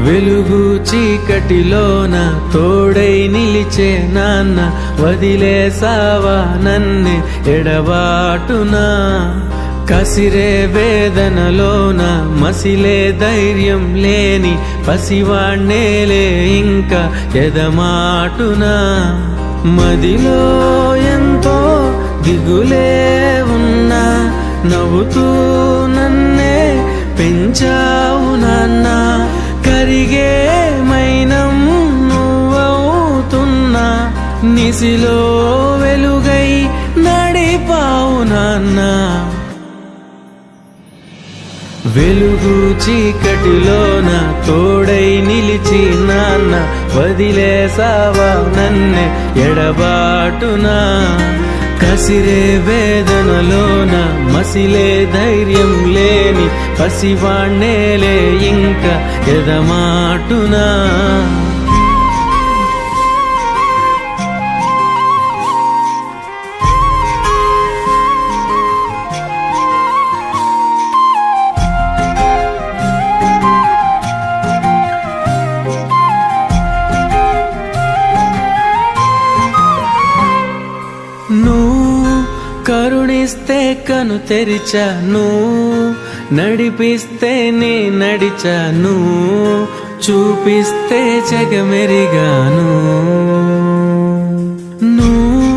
వెలుగు చీకటిలోన తోడై నిలిచే నాన్న, వదిలేసావా నన్నే ఎడబాటునా. కసిరే వేదనలోన మసిలే ధైర్యం లేని పసివాణ్ణేలే ఇంకా ఎదమాటునా. మదిలో ఎంతో దిగులే ఉన్నా, నవ్వుతూ నన్నే పెంచావు నాన్న. కరిగే మైనం నువ్వవుతున్నా, నిసిలో వెలుగై నడిపావు నాన్న. వెలుగు చీకటిలోన తోడై నిలిచి నాన్న, వదిలేసావా నన్నే ఎడబాటునా. కసిరే వేదనలోన మసిలే ధైర్యం లేని పసివాణ్ణేలే ఇంకా ఎదమాటునా. కరుణిస్తే కను తెరిచాను, నడిపిస్తే నే నడిచాను, చూపిస్తే జగమెరిగాను. నువ్వు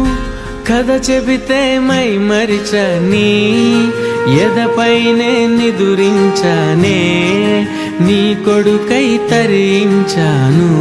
కథ చెబితే మై మరిచని, ఎదపైనే నిదురించానే, నీ కొడుకై తరించాను.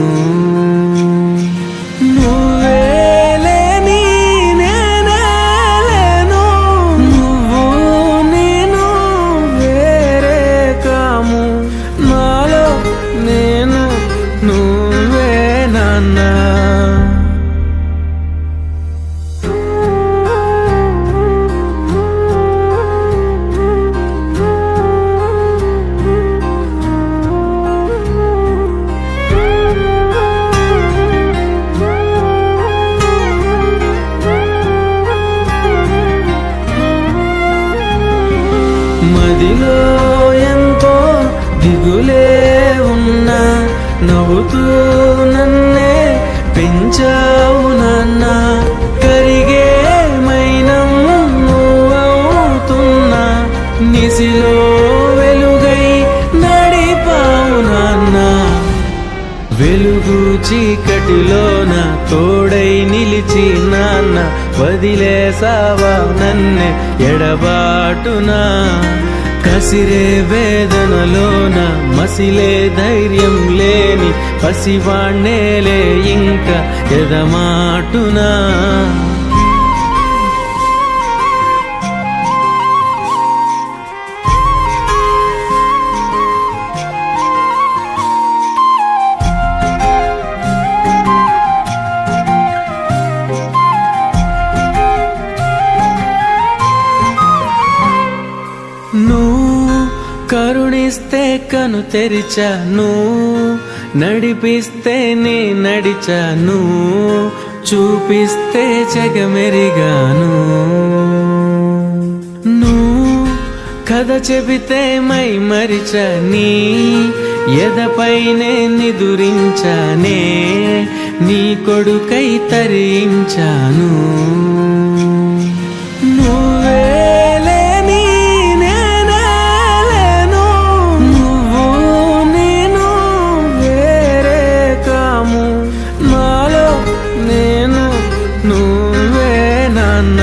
మదిలో ఎంతో దిగులే ఉన్నా, నవ్వుతూ నన్నే పెంచావు నాన్న. కరిగే మైనం నువ్వవుతున్నా, నిసిలో వెలుగై నడిపావు నాన్న. వెలుగు చీకటిలోన తోడై నిలిచి నాన్న, వదిలేసావా నన్నే ఎడబాటునా. కసిరే వేదనలోన మసిలే ధైర్యం లేని పసివాణ్ణేలే ఇంకా ఎదమాటునా. నువ్వు కరుణిస్తే కను తెరిచాను, నడిపిస్తే నే నడిచాను, చూపిస్తే జగమెరిగాను. నువ్వు కథ చెబితే మై మరిచని, ఎదపైనే నిదురించానే, నీ కొడుకై తరించాను. నాలో నేను నువ్వే నాన్న.